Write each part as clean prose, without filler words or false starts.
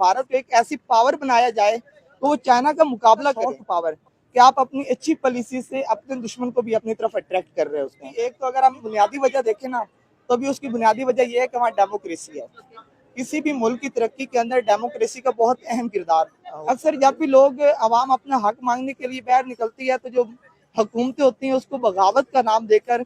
भारत को एक ऐसी पावर बनाया जाए तो वो चाइना का मुकाबला करे। पावर कि आप अपनी अच्छी पॉलिसी से अपने दुश्मन को भी अपनी तरफ अट्रैक्ट कर रहे हो उसमें। एक तो अगर हम बुनियादी वजह देखें ना, तो भी उसकी बुनियादी वजह यह है कि वहाँ डेमोक्रेसी है। किसी भी मुल्क की तरक्की के अंदर डेमोक्रेसी का बहुत अहम किरदार। अक्सर जब भी लोग आवाम अपना हक मांगने के लिए बाहर निकलती है, तो जो हुकूमतें होती हैं उसको बगावत का नाम देकर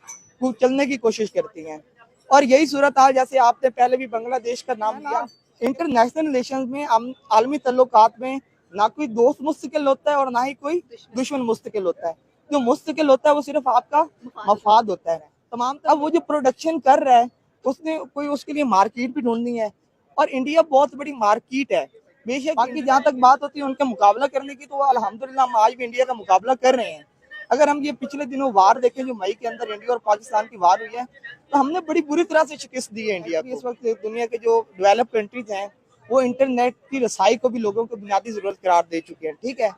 चलने की कोशिश करती हैं। और यही सूरत हाल, जैसे आपने पहले भी बांग्लादेश का नाम लिया, इंटरनेशनल रिलेशन में, आलमी तल्लुकात में ना कोई दोस्त मुस्तकिल होता है और ना ही कोई दुश्मन मुस्तकिल होता है। जो मुस्तकिल होता है वो सिर्फ आपका मफाद होता है तमाम। अब वो जो प्रोडक्शन कर रहा है उसने कोई उसके लिए मार्केट भी ढूंढनी है, और इंडिया बहुत बड़ी मार्केट है बेशक। बाकी जहाँ तक बात होती है उनका मुकाबला करने की, तो अल्हम्दुलिल्लाह हम आज भी इंडिया का मुकाबला कर रहे हैं। अगर हम ये पिछले दिनों वार देखें जो मई के अंदर इंडिया और पाकिस्तान की वार हुई है, तो हमने बड़ी बुरी तरह से शिकस्त दी है इंडिया को। इस वक्त दुनिया के जो डेवलप कंट्रीज हैं वो इंटरनेट की रसाई को भी लोगों को बुनियादी जरूरत करार दे चुके हैं, ठीक है।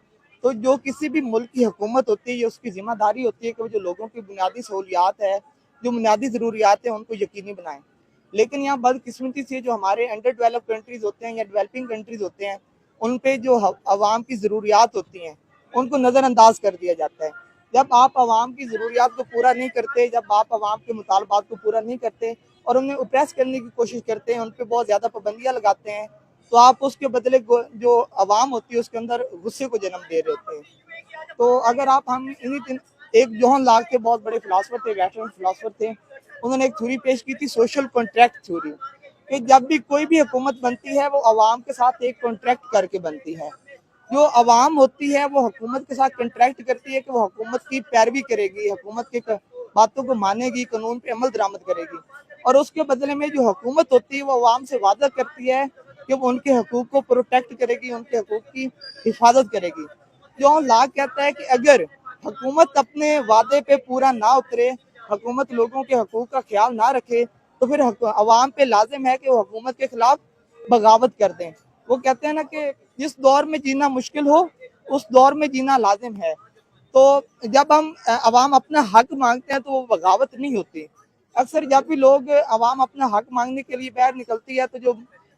तो जो किसी भी मुल्क की हुकूमत होती है, ये उसकी जिम्मेदारी होती है कि वो जो लोगों की बुनियादी सहूलियात है, जो बुनियादी जरूरियात है, उनको यकीनी बनाएं। लेकिन यहाँ बदकिस्मती से जो हमारे अंडर डेवलप कंट्रीज होते हैं या डेवलपिंग कंट्रीज होते हैं, उन पे जो अवाम की ज़रूरियात होती हैं उनको नज़रअंदाज कर दिया जाता है। जब आप अवाम की ज़रूरियात को पूरा नहीं करते, जब आप अवाम के मुतालबात को पूरा नहीं करते और उन्हें ओप्रेस करने की कोशिश करते हैं, उन पर बहुत ज़्यादा पाबंदियाँ लगाते हैं, तो आप उसके बदले जो अवाम होती है उसके अंदर गुस्से को जन्म दे रहे होते हैं। तो अगर आप हम इन्हीं एक जॉन लॉक के बहुत बड़े फिलासफर थे, वेटरन फिलासफर थे, उन्होंने एक थ्योरी पेश की थी, सोशल कॉन्ट्रैक्ट थ्योरी, कि जब भी कोई भी हुकूमत बनती है वो अवाम के साथ एक कॉन्ट्रैक्ट करके बनती है। जो अवाम होती है वो हुकूमत के साथ कॉन्ट्रैक्ट करती है कि वो हुकूमत की पैरवी करेगी, हुकूमत की बातों को मानेगी, कानून पे अमल दरामद करेगी, और उसके बदले में जो हुकूमत होती है वो अवाम से वादा करती है कि वो उनके हकूक को प्रोटेक्ट करेगी, उनके हकूक की हिफाजत करेगी। जो लॉ कहता है कि अगर हुकूमत अपने वादे पे पूरा ना उतरे, हुकूमत लोगों के हकूक का ख्याल ना रखे, तो फिर अवाम पे लाजिम है कि वो हुकूमत के खिलाफ बगावत कर दें। वो कहते हैं ना कि जिस दौर में जीना मुश्किल हो उस दौर में जीना लाजिम है। तो जब हम अवाम अपना हक मांगते हैं तो वो बगावत नहीं होती। अक्सर जब भी लोग अवाम अपना हक मांगने के लिए बाहर निकलती है, तो जो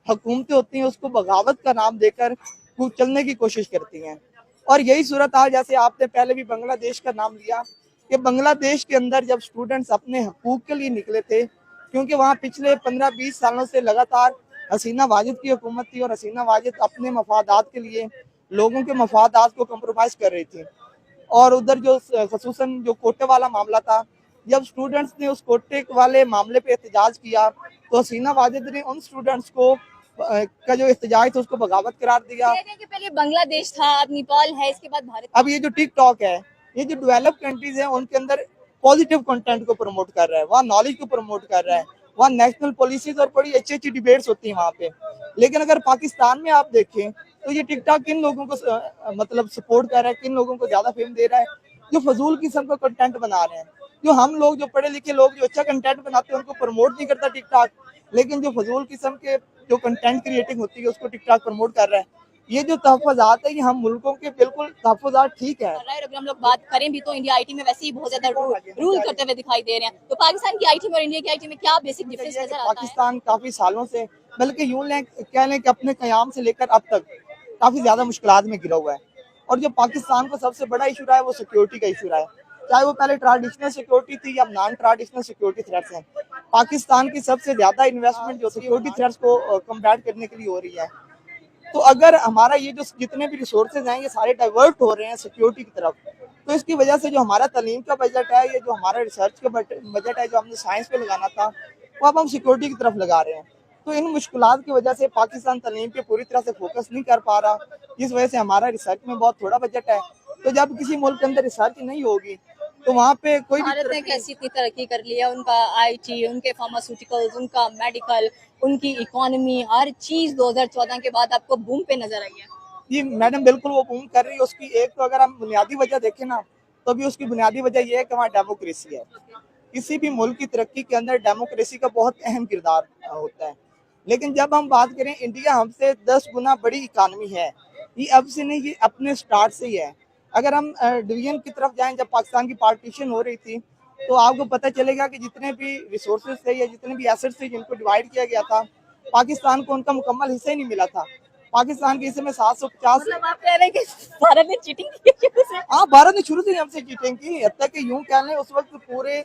हुकूमतें होती हैं उसको बगावत का नाम देकर चलने की कोशिश करती हैं। और यही सूरत हाल, जैसे आपने पहले भी बांग्लादेश का नाम लिया, कि बांग्लादेश के अंदर जब स्टूडेंट्स अपने हकूक के लिए निकले थे, क्योंकि वहाँ पिछले 15-20 सालों से लगातार हसीना वाजिद की हुकूमत थी और हसीना वाजिद अपने मफादात के लिए लोगों के मफादात को कम्प्रोमाइज़ कर रही थी। और उधर जो खसूसन जो कोटे वाला मामला था, जब स्टूडेंट्स ने उस कोटे वाले मामले पे एहतजाज किया, तो हसीना वाजिद ने उन स्टूडेंट्स को का जो एहतजाज था उसको बगावत करार दिया। कि पहले बांग्लादेश था, अब नेपाल है, इसके बाद भारत। अब ये जो टिकटॉक है, ये जो डेवलप कंट्रीज हैं उनके अंदर पॉजिटिव कंटेंट को प्रमोट कर रहा है, वहाँ नॉलेज को प्रमोट कर रहा है, वहाँ नेशनल पॉलिसीज और बड़ी अच्छी अच्छी डिबेट्स होती हैं वहाँ पे। लेकिन अगर पाकिस्तान में आप देखें तो ये टिकटॉक किन लोगों को मतलब सपोर्ट कर रहा है, किन लोगों को ज्यादा फेम दे रहा है, जो फजूल किस्म का कंटेंट बना रहे हैं। जो हम लोग जो पढ़े लिखे लोग जो अच्छा कंटेंट बनाते हैं उनको प्रमोट नहीं करता टिकटॉक, लेकिन जो फजूल किस्म के जो कंटेंट क्रिएटिंग होती है उसको टिकटॉक प्रमोट कर रहा है। ये जो तहफ़्फ़ुज़ात है ये हम मुल्कों के बिल्कुल तहफ़्फ़ुज़ात ठीक है। अगर हम लोग बात करें भी तो इंडिया आईटी में वैसे ही बहुत ज्यादा रूल करते हुए दिखाई दे रहे हैं, तो पाकिस्तान की आईटी में और इंडिया की आईटी में क्या बेसिक डिफरेंस नजर आता है? पाकिस्तान काफी सालों से, बल्कि यूं कह लें कि अपने कयाम से लेकर अब तक काफी ज्यादा मुश्किलात में गिरा हुआ है। और जो पाकिस्तान को सबसे बड़ा इशू रहा है वो सिक्योरिटी का इशू रहा है, चाहे वो पहले ट्रेडिशनल सिक्योरिटी थी या नॉन ट्रेडिशनल सिक्योरिटी थ्रेट्स हैं। पाकिस्तान की सबसे ज्यादा इन्वेस्टमेंट जो सिक्योरिटी थ्रेट्स को कम्बैट करने के लिए हो रही है। तो अगर हमारा ये जो जितने भी रिसोर्सेज हैं ये सारे डाइवर्ट हो रहे हैं सिक्योरिटी की तरफ, तो इसकी वजह से जो हमारा तालीम का बजट है, ये जो हमारा रिसर्च का बजट है जो हमने साइंस पे लगाना था, वो अब हम सिक्योरिटी की तरफ लगा रहे हैं। तो इन मुश्किलात की वजह से पाकिस्तान तालीम पे पूरी तरह से फोकस नहीं कर पा रहा, इस वजह से हमारा रिसर्च में बहुत थोड़ा बजट है। तो जब किसी मुल्क के अंदर रिसर्च नहीं होगी तो वहाँ पे कोई भारत ने कैसी इतनी तरक्की कर ली है, उनका आईटी, उनके फार्मास्यूटिकल्स, उनका मेडिकल, उनकी इकोनॉमी, हर चीज 2014 के बाद आपको बूम पे नजर आई है। जी मैडम, बिल्कुल वो बूम कर रही है। उसकी एक तो अगर हम बुनियादी वजह देखें ना, तो भी उसकी बुनियादी वजह यह है कि वहाँ डेमोक्रेसी है। किसी भी मुल्क की तरक्की के अंदर डेमोक्रेसी का बहुत अहम किरदार होता है। लेकिन जब हम बात करें, इंडिया हमसे 10 गुना बड़ी इकानमी है। ये अब से नहीं, ये अपने स्टार्ट से ही है। अगर हम डिवीजन की तरफ जाएं, जब पाकिस्तान की पार्टीशन हो रही थी, तो आपको पता चलेगा कि जितने भी रिसोर्सेज थे या जितने भी एसेट्स थे जिनको डिवाइड किया गया था, पाकिस्तान को उनका मुकम्मल हिस्सा ही नहीं मिला था। पाकिस्तान की इस समय 750। मतलब आप कह रहे हैं कि भारत ने चीटिंग की है शुरू से? हाँ, भारत ने शुरू से ही हमसे चीटिंग की, हद तक कि यूं कह लें उस वक्त पूरे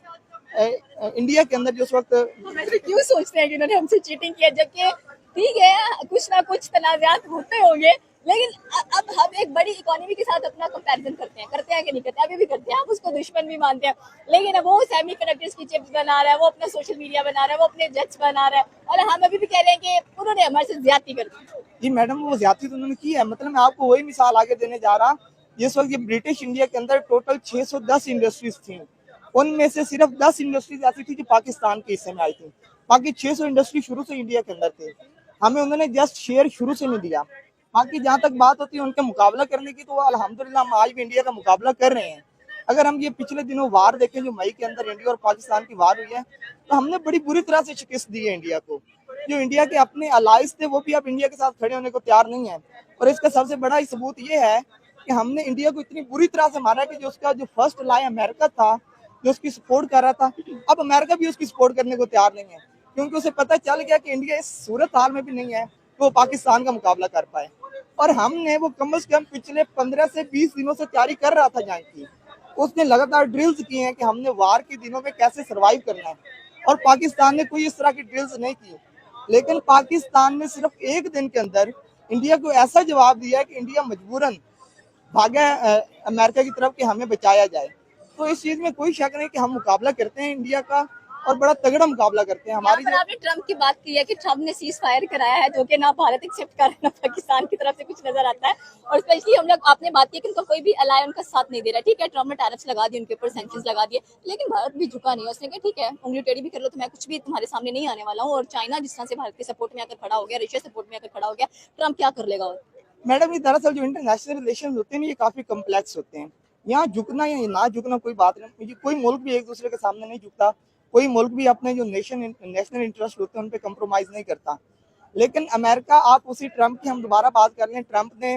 इंडिया के अंदर जो उस वक्त हम ऐसे क्यों सोचते हैं कि इन्होंने हमसे चीटिंग किया, जबकि ठीक है कुछ ना कुछ तनाज़ात होते होंगे, लेकिन अब हम एक बड़ी इकोनॉमी के साथ अपना कंपैरिजन करते हैं कि नहीं करते? अभी भी करते हैं, हम उसको दुश्मन भी मानते हैं, लेकिन अब वो सेमी कंडक्टर्स की चिप्स बना रहा है, वो अपना सोशल मीडिया बना रहा है, वो अपने जेट्स बना रहा है, और हम अभी भी कह रहे हैं कि उन्होंने हमारे साथ ज्यादती कर दी। जी मैडम, वो ज्यादती तो उन्होंने की है। मतलब मैं आपको वही मिसाल आगे देने जा रहा, जिस वक्त ये ब्रिटिश इंडिया के अंदर टोटल 610 इंडस्ट्रीज थी, उनमें से सिर्फ 10 इंडस्ट्रीज ऐसी थी जो पाकिस्तान के हिस्से में आई थी, बाकी 600 इंडस्ट्री शुरू से इंडिया के अंदर थी। हमें उन्होंने जस्ट शेयर शुरू से नहीं दिया। बाकी जहाँ तक बात होती है उनका मुकाबला करने की, तो अल्हम्दुलिल्लाह हम आज भी इंडिया का मुकाबला कर रहे हैं। अगर हम ये पिछले दिनों वार देखें जो मई के अंदर इंडिया और पाकिस्तान की वार हुई है, तो हमने बड़ी बुरी तरह से शिकस्त दी है इंडिया को। जो इंडिया के अपने अलाइज थे वो भी अब इंडिया के साथ खड़े होने को तैयार नहीं है, और इसका सबसे बड़ा सबूत ये है कि हमने इंडिया को इतनी बुरी तरह से मारा कि जो उसका जो फर्स्ट लाई अमेरिका था, जो उसकी सपोर्ट कर रहा था, अब अमेरिका भी उसकी सपोर्ट करने को तैयार नहीं है, क्योंकि उसे पता चल गया कि इंडिया इस सूरत हाल में भी नहीं है कि वो पाकिस्तान का मुकाबला कर पाए। और हमने वो कम से कम पिछले 15 से 20 दिनों से तैयारी कर रहा था जंग की। उसने लगातार ड्रिल्स किए हैं कि हमने वार के दिनों में कैसे सर्वाइव करना है, और पाकिस्तान ने कोई इस तरह की ड्रिल्स नहीं की। लेकिन पाकिस्तान ने सिर्फ एक दिन के अंदर इंडिया को ऐसा जवाब दिया है कि इंडिया मजबूरन भागा अमेरिका की तरफ कि हमें बचाया जाए। तो इस चीज में कोई शक नहीं कि हम मुकाबला करते हैं इंडिया का, और बड़ा तगड़ा मुकाबला करते हैं। हमारी पर आपने ट्रम्प की बात की है कि ट्रम्प ने सीज फायर कराया है, जो कि ना भारत एक्सेप्ट कर रहा है ना पाकिस्तान की तरफ से कुछ नजर आता है, और स्पेशली हम लोग आपने बात की कि उनका कोई भी अलाय उनका साथ नहीं दे रहा। ठीक है, ट्रम्प ने टैरिफ्स लगा दिए, उनके ऊपर सैंक्शंस लगा दिए, लेकिन भारत भी झुका नहीं है। उसने कहा ठीक है उंगली टेढ़ी भी कर लो तो मैं कुछ भी तुम्हारे सामने नहीं आने वाला हूँ। और चाइना जिस तरह से भारत के सपोर्ट में आकर खड़ा हो गया, रशिया सपोर्ट में आकर खड़ा हो गया, ट्रम्प क्या कर लेगा? और मैडम, ये दरअसल जो इंटरनेशनल रिलेशन होते हैं ये काफी कम्प्लेक्स होते हैं। यहाँ झुकना या ना झुकना कोई बात नहीं, कोई मुल्क भी एक दूसरे के सामने नहीं झुकता, कोई मुल्क भी अपने जो नेशनल इंटरेस्ट होते हैं उन पे कम्प्रोमाइज नहीं करता। लेकिन अमेरिका, आप उसी ट्रंप की हम दोबारा बात कर लें, ट्रंप ने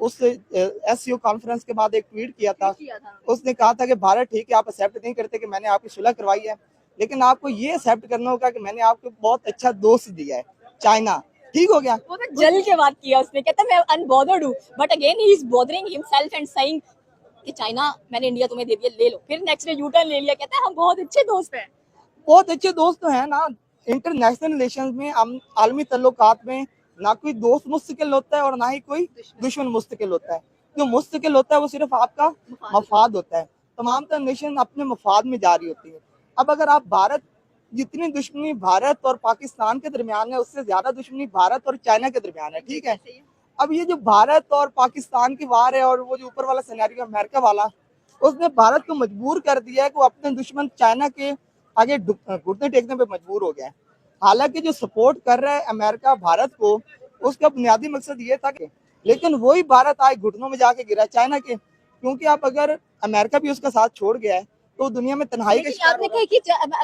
उस एससीओ कॉन्फ्रेंस के बाद एक ट्वीट किया था। उसने कहा था कि भारत ठीक है, आप एक्सेप्ट नहीं करते कि मैंने आपकी सुलह करवाई है, लेकिन आपको ये एक्सेप्ट करना होगा कि मैंने आपको बहुत अच्छा दोस्त दिया है, चाइना। ठीक हो गया। वो तो जल के बात किया उसने, कहता मैं अनबॉदर्ड हूँ, but again he is bothering himself and saying कि चाइना मैंने इंडिया तुम्हें दे दिया, ले लो। फिर नेक्स्ट डे यू टर्न ले लिया, कहता है हम बहुत अच्छे दोस्त हैं। बहुत अच्छे दोस्त तो हैं ना। इंटरनेशनल रिलेशंस में, आलमी तल्लुकात में ना कोई दोस्त मुस्तकिल होता है और ना ही कोई दुश्मन मुस्तकिल होता है। जो मुस्तकिल होता है वो सिर्फ आपका मफाद होता है। तमाम तर नेशन अपने मफाद में जारी होती है। अब अगर आप भारत, जितनी दुश्मनी भारत और पाकिस्तान के दरमियान है, उससे ज्यादा दुश्मनी भारत और चाइना के दरमियान है। ठीक है, अब ये जो भारत और पाकिस्तान की वार है, और वो जो ऊपर वाला सिनेरियो अमेरिका वाला, उसने भारत को मजबूर कर दिया है कि वो अपने दुश्मन चाइना के आगे घुटने टेकने पे मजबूर हो गया है। हालांकि जो सपोर्ट कर रहा है अमेरिका भारत को, उसका बुनियादी मकसद ये था कि, लेकिन वही भारत आज घुटनों में जाके गिरा चाइना के, क्योंकि आप अगर अमेरिका भी उसका साथ छोड़ गया है तो दुनिया में तन्हाई का शिकार आपने कहा कि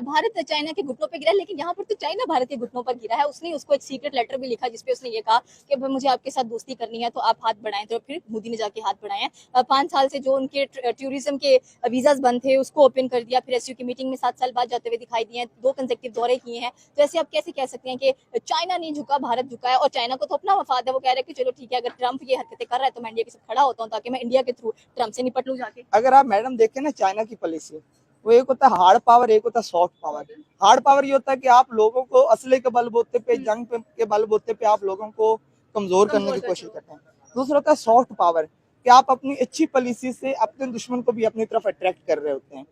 भारत चाइना के घुटनों पर गिरा, लेकिन यहाँ पर तो चाइना भारत के घुटनों पर गिरा है। उसने उसको एक सीक्रेट लेटर भी लिखा जिसपे उसने ये कहा कि मुझे आपके साथ दोस्ती करनी है तो आप हाथ बढ़ाएं। तो फिर मोदी ने जाके हाथ बढ़ाए। 5 साल से जो उनके टूरिज्म के वीजाज बंद थे उसको ओपन कर दिया। फिर एसयू की मीटिंग में 7 साल बाद जाते हुए दिखाई दिए, 2 कंसेक्टिव दौरे किए हैं। तो ऐसे आप कैसे कह सकते हैं कि चाइना नहीं झुका, भारत झुका है? और चाइना को तो अपना मफाद है, वो कह रहा है कि चलो ठीक है, अगर ट्रम्प ये हरकतें कर रहा है तो मैं इंडिया के साथ खड़ा होता हूँ ताकि मैं इंडिया के थ्रू ट्रम्प से निपट लूँ जाके। अगर आप मैडम देखें ना चाइना की पॉलिसी, वो एक होता है हार्ड पावर, एक होता है सॉफ्ट पावर। हार्ड पावर ये होता है कि आप लोगों को असले के बलबूते पे, जंग के बलबूते पे आप लोगों को कमजोर करने की कोशिश करते हैं। दूसरा होता है सॉफ्ट पावर, कि आप अपनी अच्छी पॉलिसी से अपने दुश्मन को भी अपनी तरफ अट्रैक्ट कर रहे होते हैं।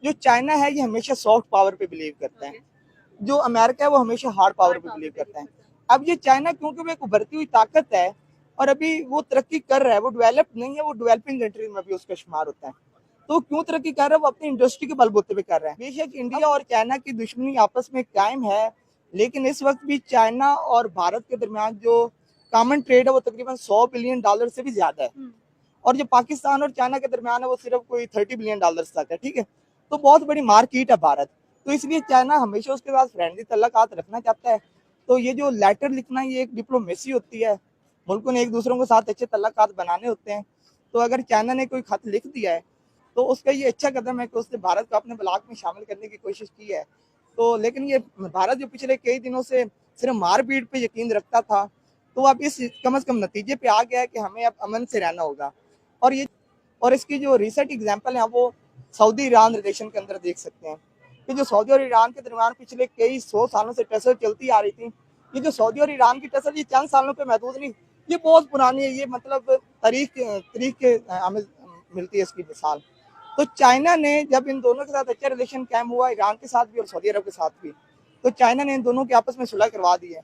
जो चाइना है ये हमेशा सॉफ्ट पावर पे बिलीव करता है, जो अमेरिका है वो हमेशा हार्ड पावर पे बिलीव करता है। अब ये चाइना, क्योंकि वो एक उभरती हुई ताकत है और अभी वो तरक्की कर रहा है, वो डेवलप्ड नहीं है, वो डेवलपिंग कंट्रीज में भी उसका शुमार होता है। तो क्यों तरक्की कर रहा है? वो अपनी इंडस्ट्री के बलबूते पे कर रहा है। बेशक इंडिया और चाइना की दुश्मनी आपस में कायम है, लेकिन इस वक्त भी चाइना और भारत के दरमियान जो कॉमन ट्रेड है वो तकरीबन $100 बिलियन से भी ज्यादा है, और जो पाकिस्तान और चाइना के दरमियान है वो सिर्फ कोई $30 बिलियन तक है। ठीक है, तो बहुत बड़ी मार्केट है भारत। तो इसलिए चाइना हमेशा उसके साथ फ्रेंडली तल्लुकात रखना चाहता है। तो ये जो लेटर लिखना, ये एक डिप्लोमेसी होती है, मुल्कों ने एक दूसरों के साथ अच्छे तल्लुकात बनाने होते हैं। तो अगर चाइना ने कोई खत लिख दिया है तो उसका ये अच्छा कदम है कि उसने भारत को अपने ब्लॉक में शामिल करने की कोशिश की है। तो लेकिन ये भारत जो पिछले कई दिनों से सिर्फ मारपीट पे यकीन रखता था, तो अब इस कम से कम नतीजे पे आ गया है कि हमें अब अमन से रहना होगा। और इसकी जो रिसेंट एग्जांपल है वो सऊदी ईरान रिलेशन के अंदर देख सकते हैं कि जो सऊदी और ईरान के दरमियान पिछले कई 100 सालों से टसल चलती आ रही थी। ये जो सऊदी और ईरान की टसल ये चंद सालों पे महदूद नहीं, ये बहुत पुरानी है। ये मतलब तारीख हमें मिलती है इसकी मिसाल। तो चाइना ने जब इन दोनों के साथ अच्छा रिलेशन कायम हुआ, ईरान के साथ भी और सऊदी अरब के साथ भी, तो चाइना ने इन दोनों के आपस में सुलह करवा दी है।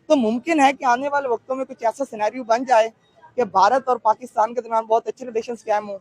तो मुमकिन है कि आने वाले वक्तों में कुछ ऐसा सिनेरियो बन जाए कि भारत और पाकिस्तान के दरमियान बहुत अच्छे रिलेशन कायम हो,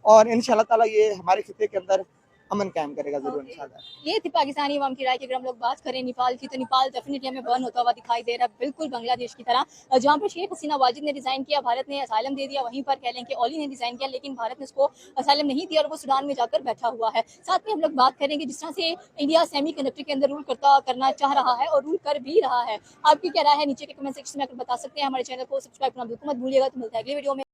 और इंशाल्लाह ताला ये हमारे खिते के अंदर अमन कायम करेगा जरूर इंशाल्लाह। ये थी पाकिस्तानी अवाम की राय की। अगर हम लोग बात करें नेपाल की, तो नेपाल डेफिनेटली हमें बर्न होता हुआ दिखाई दे रहा है, बिल्कुल बांग्लादेश की तरह। जहाँ पर शेख हसीना वाजिद ने रिजाइन किया, भारत ने असाइलम दे दिया, वहीं पर कह लें कि ओली ने रिजाइन किया, लेकिन भारत ने उसको असाइलम नहीं दिया और वो सूडान में जाकर बैठा हुआ है। साथ में हम लोग बात करेंगे जिस तरह से इंडिया सेमी कंडक्टर के अंदर रूल करना चाह रहा है और रूल कर भी रहा है। आपकी क्या राय है नीचे के कमेंट सेक्शन में आकर बता सकते हैं। हमारे चैनल को सब्सक्राइब करना बिल्कुल मत भूलिएगा। तो मिलता है अगले वीडियो में।